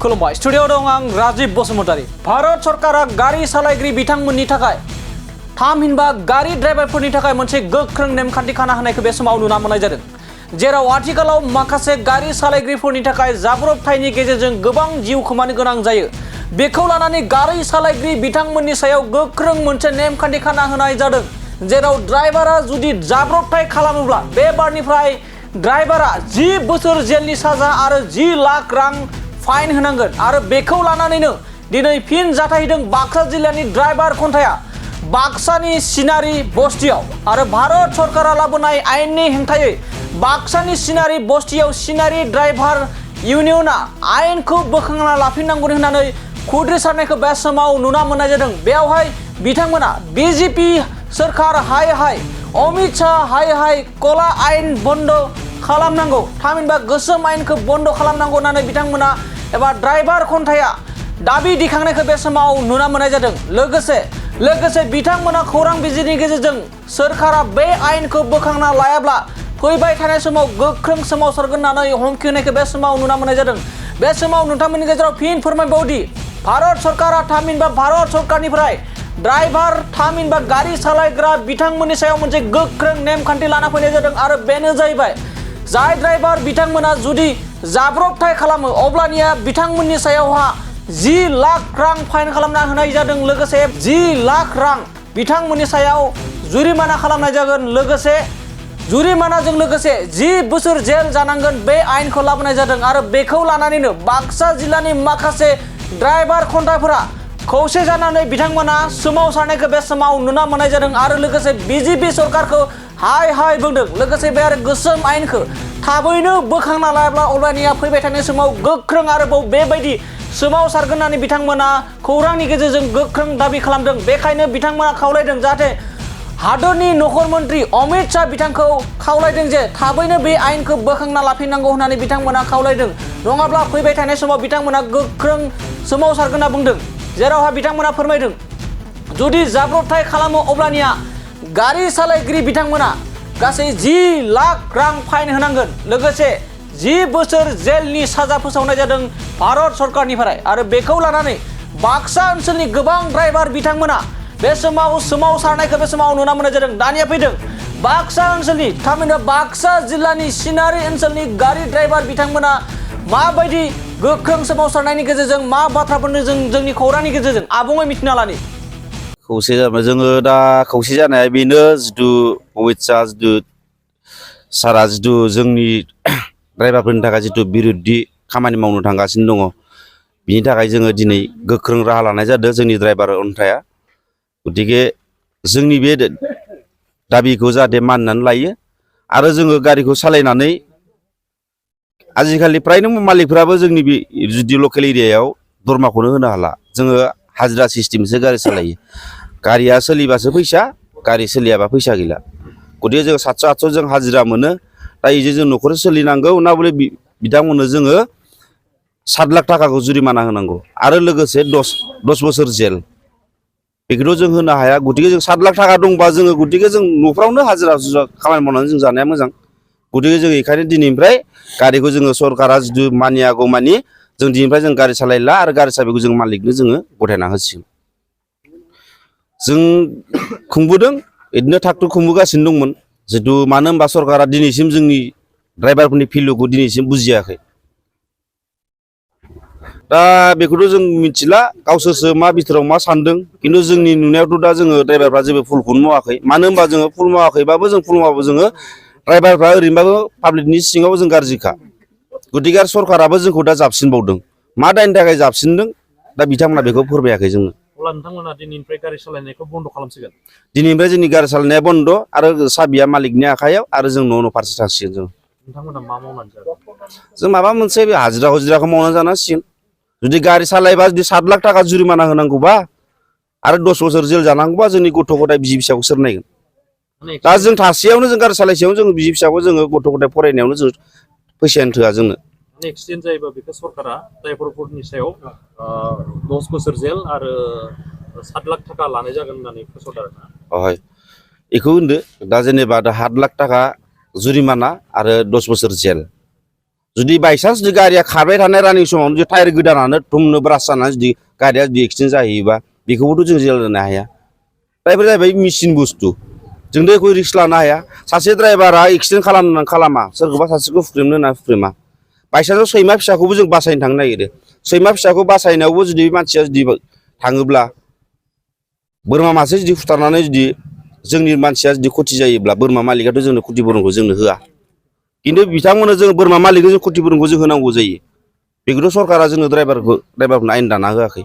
खुलुमबाय स्टुडियोआव दं आं राजीव बसुमतारी। भारत सरकारा गारि सालायगिरि बिथांमोननि थाखाय थामहिनबा गारि ड्राइभारफोरनि थाखाय मोनसे गोख्रों नेमखान्थि खाना होनायखौ बे समाव नुना मोननाय जादों, जेराव आथिखालाव माखासे गारि सालायगिरिफोरनि थाखाय जाब्रबथायनि गेजेरजों गोबां जिउ खोमानो गोनां जायो। बेखौ लानानै गारि सालायगिरि बिथांमोननि सायाव गोख्रों मोनसे नेमखान्थि खाना होनाय जादों, जेराव ड्राइभारा जुदि जाब्रबथाय खालामोब्ला बे बारनिफ्राय ड्राइभारा 10 बोसोर जेलनि साजा आरो 10 लाख रां फाइन होनांगोन। आरो बेखौ लानानैनो दिनै फिन जाथायदों बाक्सा जिल्लानि ड्राइभार खन्थाया बाक्सानि सिनारि बस्तियाव। आरो भारत सरकारा लाबोनाय आयेननि हेंथायै बाक्सानि सिनारि बस्तियाव सिनारि ड्राइभार इउनियना आयेनखौ बोखांना लाफिननांगौ होननानै खुद्रिसारनायखौ बे समाव नुना मोननाय जादों। बेवहाय बिथांमोना बीजेपी सोरखार हाय हाय, अमित शाह हाय हाय कला आयेन बन्द खालामनांगौ, थामहिनबा गोसोम आयेनखौ बन्द खालामनांगौ होननानै बिथांमोना एबा ड्राइभार खन्थाया दाबि दिखांनायखौ बे समाव नुना मोननाय जादों। लोगोसे बिथांमोना खौरां बिजिरनि गेजेरजों सोरखारा बे आयेनखौ बोखांना लायाब्ला फैबाय थानाय समाव गोख्रों सोमावसारगोन होननानै हुमखि होनायखौ बे समाव नुना मोननाय जादों। बे समाव नोंथांमोननि गेजेराव फिन फोरमायबावदि भारत सरकारा थामहिनबा भारत सरकारनिफ्राय ड्राइभार थामहिनबा गारि सालायग्रा बिथांमोननि सायाव मोनसे गोख्रों नेमखान्थि लाना फैनाय जादों। आरो बेनो जाहैबाय, जाय ड्राइभार बिथांमोना जुदि जाब्रबथाय खालामो अब्लानिया बिथांमोननि सायावहा 10 लाख रां फाइन खालामना होनाय जादों। लोगोसे 10 लाख रां बिथांमोननि सायाव जुरिमाना खालामनाय जागोन। लोगोसे जुरिमानाजों लोगोसे 10 बोसोर जेल जानांगोन बे आयेनखौ लाबोनाय जादों। आरो बेखौ लानानैनो बाक्सा जिल्लानि माखासे ड्राइभार खन्थाफोरा खौसे जानानै बिथांमोना सोमावसारनायखौ बे समाव नुना मोननाय जादों। आरो लोगोसे बीजेपी सरकारखौ हाय हाय बुंदों। लोगोसे बे आरो गोसोम आयेनखौ थाबैनो बोखांना लायाब्ला अब्लानिया फैबाय थानाय समाव गोख्रों आरोबाव बेबायदि सोमावसारगोन होननानै बिथांमोना खौरांनि गेजेरजों गोख्रों दाबि खालामदों। बेखायनो बिथांमोना खावलायदों, जाहाथे हादरनि नखर मन्त्रि अमित शाह बिथांखौ खावलायदों जे थाबैनो बे आयेनखौ बोखांना लाफिननांगौ होननानै बिथांमोना खावलायदों। नङाब्ला फैबाय थानाय समाव बिथांमोना गोख्रों सोमावसारगोन होनना बुंदों, जेरावहा बिथांमोना फोरमायदों जुदि जाब्रबथाय खालामो अब्लानिया गारि सालायगिरि बिथांमोना गासै 10 लाख रां फाइन होनांगोन। लोगोसे 10 बोसोर जेलनि साजा फोसावनाय जादों भारत सरकारनिफ्राय। आरो बेखौ लानानै बाक्सा ओनसोलनि गोबां ड्राइभार बिथांमोना बे समाव सोमावसारनायखौ बे समाव नुना मोननाय जादों। दानिया फैदों बाक्सा ओनसोलनि थामहिनबा बाक्सा जिल्लानि सिनारि ओनसोलनि गारि ड्राइभार बिथांमोना माबायदि गोख्रों सोमावसारनायनि गेजेरजों मा बाथ्राफोरनो जों जोंनि खौरांनि गेजेरजों आबुङै मिथिना लानि। खौसे जाबाय जोङो दा खौसे जानाया बेनो, जिथु अमित शाह जिथु सारा जिथु जोंनि ड्राइभारफोरनि थाखाय जिथु बिरुद्दि खामानि मावनो थांगासिनो दङ, बिनि थाखाय जोङो दिनै गोख्रों राहा लानाय जादों जोंनि ड्राइभार खन्थाया। गतिके जोंनि बे दाबिखौ जाहाथे मानिनानै लायो। आरो जोङो गारिखौ सालायनानै आजिखालि फ्रायनो मालिकफ्राबो जोंनि बे जुदि लकेल एरियायाव दरमाखौनो होनो हाला, जोङो हाजिरा सिस्टेमसो गारि सालायो। गारिया सोलिबासो फैसा, गारि सोलियाबा फैसा गैला। गतिके जों 700-800 जों हाजिरा मोनो, दा इजों जों न'खर सोलिनांगौ ना बले बिथांमोननो जोङो 7 लाख थाखाखौ जुरिमाना होनांगौ आरो लोगोसे 10 बोसोर जेल, बेखौथ' जों होनो हाया। गतिके जों 7 लाख थाखा दंबा जोङो गतिके जों न'फ्रावनो हाजिरा खामानि मावनानै जों जानाया मोजां। गतिके जों बेखायनो दिनैनिफ्राय गारिखौ जोङो सरकारा जिथु मानियागौ मानि जों दिनैनिफ्राय जों गारि सालायला आरो गारि साबिखौ जों मालिकनो जोङो गथायना होसिगोन। जों खुंबोदों, बिदिनो थागथुग खुंबोगासिनो दंमोन। जिथु मानो होनबा सरकारा दिनैसिम जोंनि ड्राइभारफोरनि भेलुखौ दिनैसिम बुजियाखै। दा बेखौथ' जों मिथिला गावसोरसो मा बिथोराव मा सानदों, खिन्थु जोंनि नुनायावथ' दा जोङो ड्राइभारफ्रा जेबो फुलखौनो मावाखै। मानो होनबा जोङो फुल मावाखैबाबो जों फुल मावाबो जोङो ड्राइभारफ्रा ओरैनोबाबो पाब्लिकनि सिङाव जों गाज्रिखा। गतिके सरकाराबो जोंखौ दा जाबसिनबावदों। मा दायनि थाखाय जाबसिनदों दा बिथांमोना बेखौ फोरमायाखै जोंनो। अब्ला नोंथांमोना दिनैनिफ्राय गारि सालायनायखौ बन्द खालामसिगोन? दिनैनिफ्राय जोंनि गारि सालायनाया बन्द आरो साबिया मालिकनि आखायाव आरो जों न' फारसे थांसिगोन। जों नोंथांमोना मा मावनानै जागोन? जों माबा मोनसे हाजिराखौ मावनानै जानांसिगोन। जुदि गारि सालायबा जुदि 7 लाख थाखा जुरिमाना होनांगौबा आरो 10 बोसोर जेल जानांगौबा जोंनि गथ' गथाय बिसि फिसाखौ सोर नायगोन? दा जों थासेयावनो जों गारि सालायसेयावनो जों बिसि फिसाखौ जोङो गथ' गथाय फरायनायावनो जों फैसायानो थोआ जोंनो। एक्सिडेन्ट जायोबा बेखौ सरकारा ड्राइभारफोरनि सायाव 10 बोसोर जेल आरो 7 लाख थाखा लानाय जागोन होननानै फोसावदों आरोना। हय बेखौ होनदो दा जेनेबा 7 लाख थाखा जुरिमाना आरो 10 बोसोर जेल। जुदि बायसान्स जुदि गारिया खारबाय थानाय रानिं समावनो जुदि टायार गोदानानो थुमनो ब्रास जानानै जुदि गारिया जुदि एक्सिडेन्ट जाहैयोबा बेखौबोथ' जों जेल होनो हाया ड्राइभार जाहैबाय मेचिन बुस्थु जों बेखौ रिस्क लानो हाया सासे ड्राइभारा एक्सिडेन्ट खालामा सोरखौबा सासेखौ फुख्रेमनो होना फुख्रेमा बायसान्सआव सैमा फिसाखौबो जों बासायनो थांनो नागिरो सैमा फिसाखौ बासायनायावबो जुदि मानसिया जुदि थाङोब्ला बोरमा मासे जुदि फुथारनानै जुदि जोंनि मानसिया जुदि खथि जायोब्ला बोरमा मालिकाथ' जोंनो खथिपुरनखौ जोंनो होआ खिन्थु बिथांमोननो जों बोरमा मालिकनो जों खथिपुरनखौ जों होनांगौ जायो बेखौथ' सरकारा जोंनो ड्राइभारनो आयेन दाना होआखै